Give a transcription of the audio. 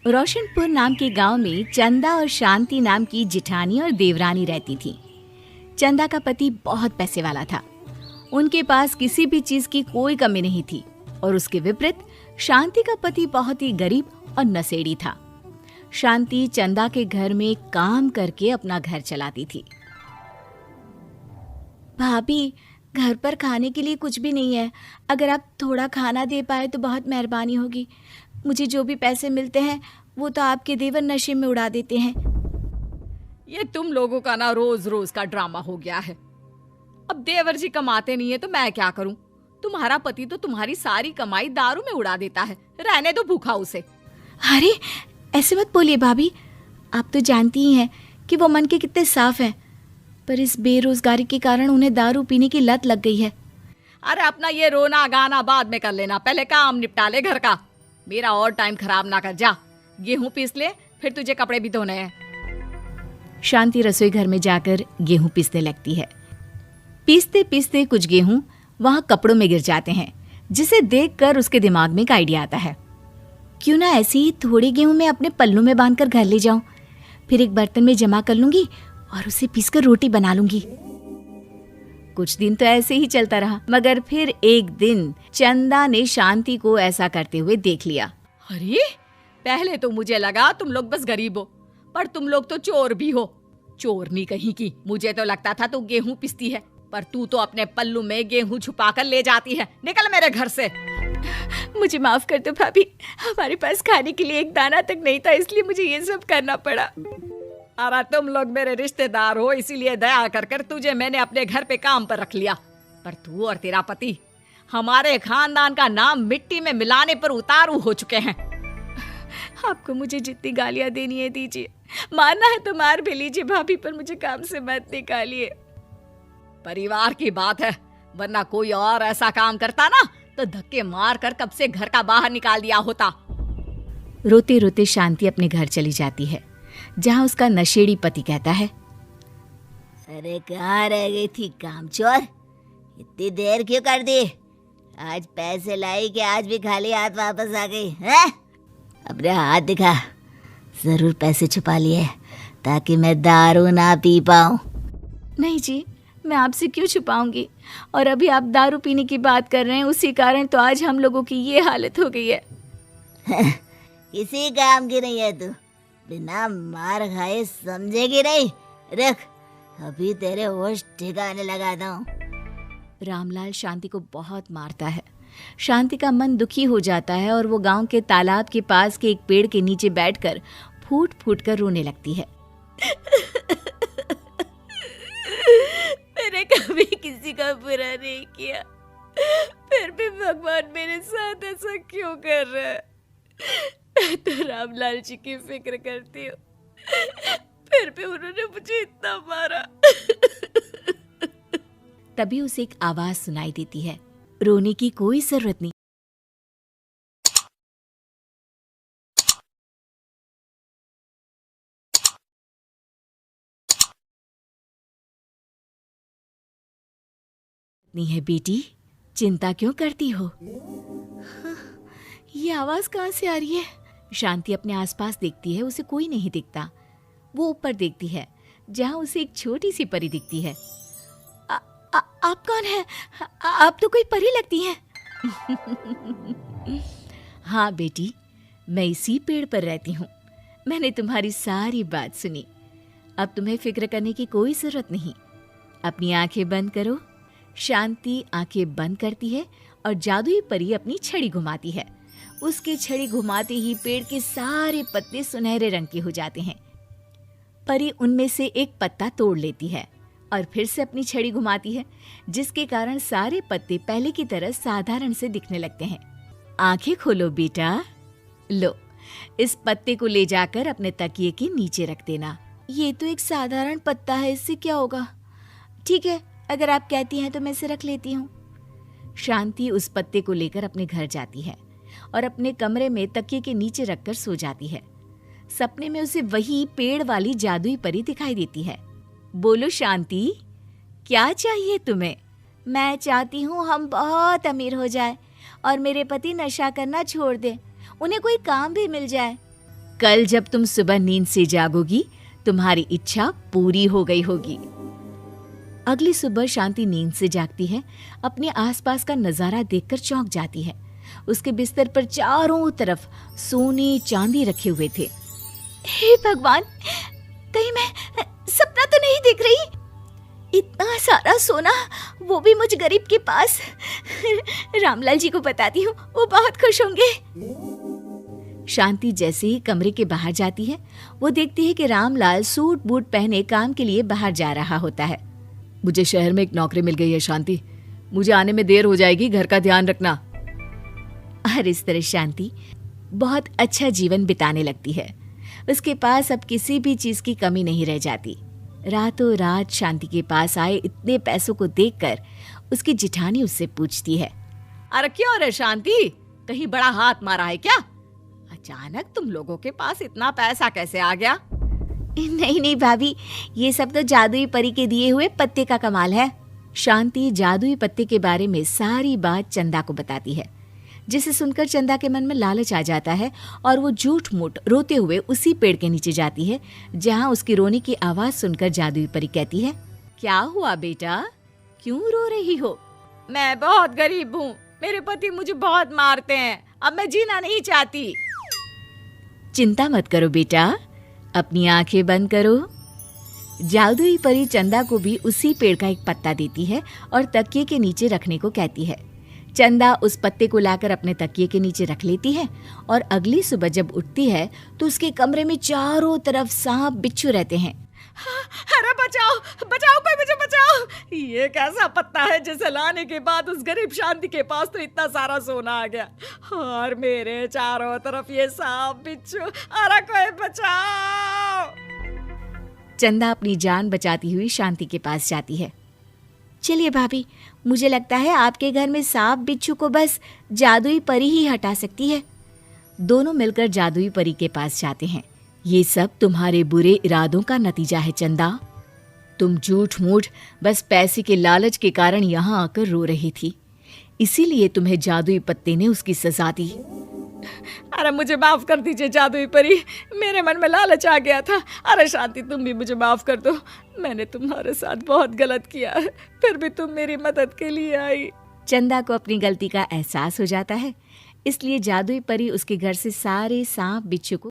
रोशनपुर नाम के गांव में चंदा और शांति नाम की जिठानी और देवरानी रहती थी। चंदा का पति बहुत पैसे वाला था। उनके पास किसी भी चीज की कोई कमी नहीं थी और उसके विपरीत शांति का पति बहुत ही गरीब और नशेड़ी था। शांति चंदा के घर में काम करके अपना घर चलाती थी। भाभी, घर पर खाने के लिए कुछ भी नहीं है। अगर आप थोड़ा खाना दे पाए तो बहुत मेहरबानी होगी। मुझे जो भी पैसे मिलते हैं वो तो आपके देवर नशे में उड़ा देते हैं। ये तुम लोगों का ना रोज रोज का ड्रामा हो गया है। अब देवर जी कमाते नहीं है तो मैं क्या करूं? तुम्हारा पति तो तुम्हारी सारी कमाई दारू में उड़ा देता है। रहने दो भूखा उसे। अरे ऐसे मत बोलिए भाभी, आप तो जानती ही हैं कि वो मन के कितने साफ हैं, पर इस बेरोजगारी के कारण उन्हें दारू पीने की लत लग गई है। अरे अपना ये रोना गाना बाद में कर लेना, पहले काम निपटा ले घर का। मेरा और टाइम खराब ना कर। जा गेहूं पीस ले, फिर तुझे कपड़े भी धोने हैं। शांति रसोई घर में जाकर गेहूं पीसने लगती है। पीसते पीसते कुछ गेहूं वहां कपड़ों में गिर जाते हैं, जिसे देखकर उसके दिमाग में एक आइडिया आता है। क्यों ना ऐसे ही थोड़े गेहूं मैं अपने पल्लू में बांधकर घर ले जाऊं, फिर एक बर्तन में जमा कर लूंगी और उसे पीसकर रोटी बना लूंगी। कुछ दिन तो ऐसे ही चलता रहा, मगर फिर एक दिन चंदा ने शांति को ऐसा करते हुए देख लिया। अरे पहले तो मुझे लगा तुम लोग बस गरीब हो, पर तुम लोग तो चोर भी हो। चोरनी कहीं की। मुझे तो लगता था तू गेहूं पिसती है, पर तू तो अपने पल्लू में गेहूं छुपा कर ले जाती है। निकल मेरे घर से। मुझे माफ कर दो भाभी, हमारे पास खाने के लिए एक दाना तक नहीं था, इसलिए मुझे ये सब करना पड़ा। अरे तुम लोग मेरे रिश्तेदार हो, इसीलिए दया कर कर तुझे मैंने अपने घर पे काम पर रख लिया। पर तू और तेरा पति हमारे खानदान का नाम मिट्टी में मिलाने पर उतारू हो चुके हैं। आपको मुझे जितनी गालियां देनी है दीजिए, मारना है तो मार भी लीजिए भाभी, पर मुझे काम से मत निकालिए। परिवार की बात है, वरना कोई और ऐसा काम करता ना तो धक्के मार कर कब से घर का बाहर निकाल दिया होता। रोते रोते शांति अपने घर चली जाती है, जहाँ उसका नशेड़ी पति कहता है, अरे कहाँ रह गई थी कामचोर? इतनी देर क्यों कर दी? आज पैसे लाई कि आज भी खाली हाथ वापस आ गई है? अपने हाथ दिखा। जरूर पैसे छुपा लिए ताकि मैं दारू ना पी पाऊं। नहीं जी, मैं आपसे क्यों छुपाऊंगी, और अभी आप दारू पीने की बात कर रहे हैं, उसी कारण तो आज हम लोगों की ये हालत हो गई है। किसी काम की नहीं है तू, बिना मार खाए समझेगी नहीं। रख, अभी तेरे होश ठिकाने लगाता हूँ। रामलाल शांति को बहुत मारता है। शांति का मन दुखी हो जाता है और वो गांव के तालाब के पास के एक पेड़ के नीचे बैठकर फूट फूट कर रोने लगती है। मैंने कभी किसी का बुरा नहीं किया, फिर भी भगवान मेरे साथ ऐसा क्यों कर रहा है? मैं तो रामलाल जी की फिक्र करती हूँ, फिर भी उन्होंने मुझे इतना मारा। तभी उसे एक आवाज सुनाई देती है, रोने की कोई जरूरत नहीं। नहीं है बेटी, चिंता क्यों करती हो? ये आवाज कहाँ से आ रही है? शांति अपने आसपास देखती है, उसे कोई नहीं दिखता। वो ऊपर देखती है, जहाँ उसे एक छोटी सी परी दिखती है। आप कौन है? आप तो कोई परी लगती हैं। हाँ बेटी, मैं इसी पेड़ पर रहती हूँ। मैंने तुम्हारी सारी बात सुनी। अब तुम्हें फिक्र करने की कोई जरूरत नहीं। अपनी आंखें बंद करो। शांति आंखें बंद करती है और जादुई परी अपनी छड़ी घुमाती है। उसकी छड़ी घुमाते ही पेड़ के सारे पत्ते सुनहरे रंग के हो जाते हैं। परी उनमें से एक पत्ता तोड़ लेती है और फिर से अपनी छड़ी घुमाती है, जिसके कारण सारे पत्ते पहले की तरह साधारण से दिखने लगते हैं। आंखें खोलो बेटा। लो, इस पत्ते को ले जाकर अपने तकिए के नीचे रख देना। ये तो एक साधारण पत्ता है, इससे क्या होगा? ठीक है, अगर आप कहती हैं तो मैं इसे रख लेती हूँ। शांति उस पत्ते को लेकर अपने घर जाती है और अपने कमरे में तकिए के नीचे रखकर सो जाती है। सपने में उसे वही पेड़ वाली जादुई परी दिखाई देती है। बोलो शांति, क्या चाहिए तुम्हें? मैं चाहती हूँ हम बहुत अमीर हो जाए और मेरे पति नशा करना छोड़ दे, उन्हें कोई काम भी मिल जाए। कल जब तुम सुबह नींद से जागोगी तुम्हारी इच्छा पूरी हो गई होगी। अगली सुबह शांति नींद से जागती है। अपने आसपास का नजारा देखकर चौंक जाती है। उसके बिस्तर पर चारों तरफ सोने चांदी रखे हुए थे। हे भगवान, कहीं मैं सपना तो नहीं देख रही? इतना सारा सोना, वो भी मुझ गरीब के पास। रामलाल जी को बताती हूँ, वो बहुत खुश होंगे। शांति जैसे ही कमरे के बाहर जाती है, वो देखती है कि रामलाल सूट बूट पहने काम के लिए बाहर जा रहा होता है। मुझे शहर में एक नौकरी मिल गई है शांति, मुझे आने में देर हो जाएगी, घर का ध्यान रखना। और इस तरह शांति बहुत अच्छा जीवन बिताने लगती है। उसके पास अब किसी भी चीज की कमी नहीं रह जाती। रातों रात शांति के पास आए इतने पैसों को देखकर उसकी जिठानी उससे पूछती है, अरे क्यों रे शांति, कहीं बड़ा हाथ मारा है क्या? अचानक तुम लोगों के पास इतना पैसा कैसे आ गया? नहीं नहीं भाभी, ये सब तो जादुई परी के दिए हुए पत्ते का कमाल है। शांति जादुई पत्ते के बारे में सारी बात चंदा को बताती है, जिसे सुनकर चंदा के मन में लालच आ जाता है और वो झूठ मूठ रोते हुए उसी पेड़ के नीचे जाती है जहाँ उसकी रोने की आवाज सुनकर जादुई परी कहती है, क्या हुआ बेटा, क्यों रो रही हो? मैं बहुत गरीब हूँ, मेरे पति मुझे बहुत मारते हैं, अब मैं जीना नहीं चाहती। चिंता मत करो बेटा, अपनी आंखें बंद करो। जादुई परी चंदा को भी उसी पेड़ का एक पत्ता देती है और तकिए के नीचे रखने को कहती है। चंदा उस पत्ते को लाकर अपने तकिए के नीचे रख लेती है और अगली सुबह जब उठती है तो उसके कमरे में चारों तरफ सांप बिच्छू रहते हैं। अरे बचाओ बचाओ, कोई मुझे बचाओ, ये कैसा पत्ता है जिसे लाने के बाद उस गरीब शांति के पास तो इतना सारा सोना आ गया और मेरे चारों तरफ ये सांप बिच्छू, अरे कोई बचाओ। चंदा अपनी जान बचाती हुई शांति के पास जाती है। चलिए भाभी, मुझे लगता है आपके घर में सांप बिच्छू को बस जादुई परी ही हटा सकती है। दोनों मिलकर जादुई परी के पास जाते हैं। ये सब तुम्हारे बुरे इरादों का नतीजा है चंदा। तुम झूठ मूठ बस पैसे के लालच के कारण यहाँ आकर रो रही थी, इसीलिए तुम्हें जादुई पत्ते ने उसकी सजा दी। अरे मुझे माफ कर दीजिए जादुई परी, मेरे मन में लालच आ गया था। अरे शांति, तुम भी मुझे माफ कर दो, मैंने तुम्हारे साथ बहुत गलत किया है, फिर भी तुम मेरी मदद के लिए आई। चंदा को अपनी गलती का एहसास हो जाता है, इसलिए जादुई परी उसके घर से सारे सांप बिच्छू को